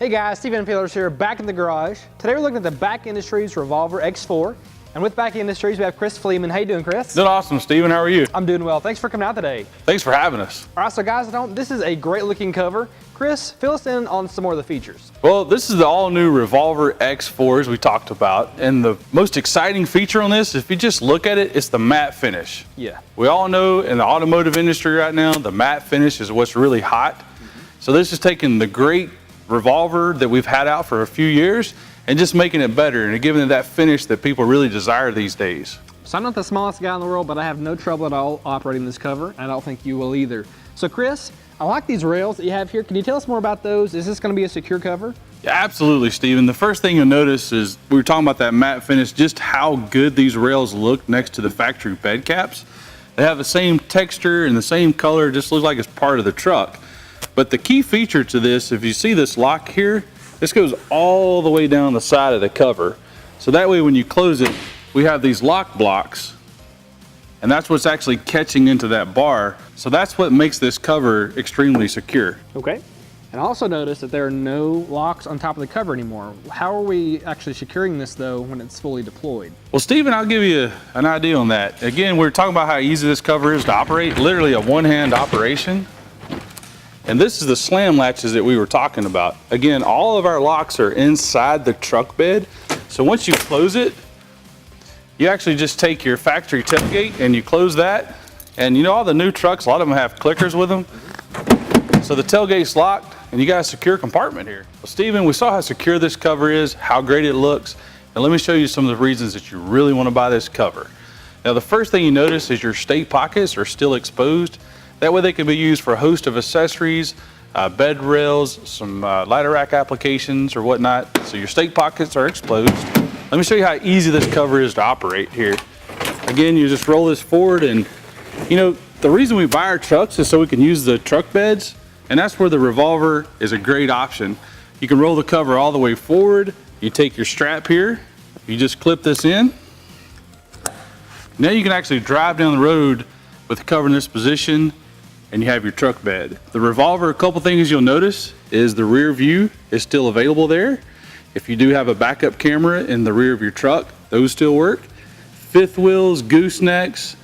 Hey guys, Stephen Peelers here, back in the garage. Today we're looking at the BAK Industries Revolver X4. And with BAK Industries, we have Chris Fleeman. How you doing, Chris? Doing awesome, Stephen. How are you? I'm doing well. Thanks for coming out today. Thanks for having us. All right, so guys, this is a great looking cover. Chris, fill us in on some more of the features. Well, this is the all-new Revolver X4 as we talked about. And the most exciting feature on this, if you just look at it, it's the matte finish. Yeah. We all know in the automotive industry right now, the matte finish is what's really hot. So this is taking the great Revolver that we've had out for a few years and just making it better and giving it that finish that people really desire these days. So I'm not the smallest guy in the world, but I have no trouble at all operating this cover. I don't think you will either. So Chris, I like these rails that you have here. Can you tell us more about those? Is this going to be a secure cover? Yeah, absolutely, Stephen. The first thing you'll notice is we were talking about that matte finish, just how good these rails look next to the factory bed caps. They have the same texture and the same color, it just looks like it's part of the truck. But the key feature to this, if you see this lock here, this goes all the way down the side of the cover. So that way when you close it, we have these lock blocks, and that's what's actually catching into that bar. So that's what makes this cover extremely secure. Okay. And I also noticed that there are no locks on top of the cover anymore. How are we actually securing this though when it's fully deployed? Well, Stephen, I'll give you an idea on that. Again, we're talking about how easy this cover is to operate, literally a one-hand operation. And this is the slam latches that we were talking about. Again, all of our locks are inside the truck bed. So once you close it, you actually just take your factory tailgate and you close that. And you know, all the new trucks, a lot of them have clickers with them. So the tailgate's locked and you got a secure compartment here. Well, Stephen, we saw how secure this cover is, how great it looks. And let me show you some of the reasons that you really want to buy this cover. Now, the first thing you notice is your state pockets are still exposed. That way they can be used for a host of accessories, bed rails, some ladder rack applications or whatnot. So your stake pockets are exposed. Let me show you how easy this cover is to operate here. Again, you just roll this forward, and you know, the reason we buy our trucks is so we can use the truck beds, and that's where the Revolver is a great option. You can roll the cover all the way forward. You take your strap here, you just clip this in. Now you can actually drive down the road with the cover in this position, and you have your truck bed. The Revolver, a couple things you'll notice is the rear view is still available there. If you do have a backup camera in the rear of your truck, those still work. Fifth wheels, goosenecks,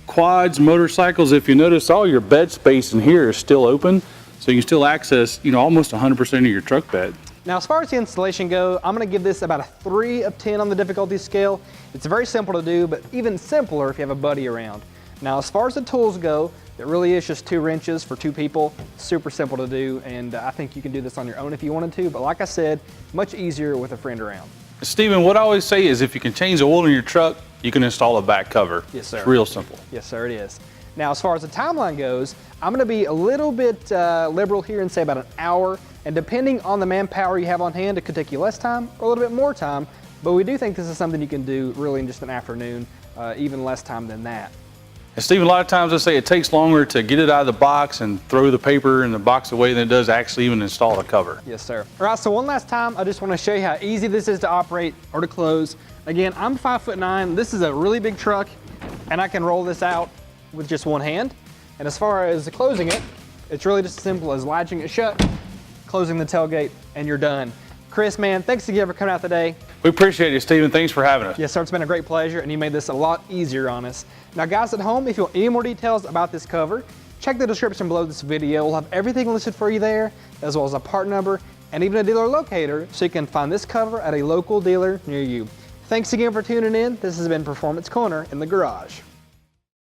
quads, motorcycles. If you notice, all your bed space in here is still open, so you can still access, you know, almost 100% of your truck bed. Now, as far as the installation go, I'm gonna give this about a 3 of 10 on the difficulty scale. It's very simple to do, but even simpler if you have a buddy around. Now, as far as the tools go, it really is just 2 wrenches for 2 people. Super simple to do, and I think you can do this on your own if you wanted to, but like I said, much easier with a friend around. Stephen, what I always say is if you can change the oil in your truck, you can install a back cover. Yes, sir. It's real simple. Yes, sir, it is. Now, as far as the timeline goes, I'm gonna be a little bit liberal here and say about an hour, and depending on the manpower you have on hand, it could take you less time or a little bit more time, but we do think this is something you can do really in just an afternoon, even less time than that. And Stephen, a lot of times I say it takes longer to get it out of the box and throw the paper and the box away than it does actually even install the cover. Yes, sir. All right, so one last time, I just want to show you how easy this is to operate or to close. Again, I'm 5'9". This is a really big truck, and I can roll this out with just one hand. And as far as closing it, it's really just as simple as latching it shut, closing the tailgate, and you're done. Chris, man, thanks again for coming out today. We appreciate it, Stephen. Thanks for having us. Yes, sir, it's been a great pleasure, and you made this a lot easier on us. Now, guys at home, if you want any more details about this cover, check the description below this video. We'll have everything listed for you there, as well as a part number and even a dealer locator, so you can find this cover at a local dealer near you. Thanks again for tuning in. This has been Performance Corner in the Garage.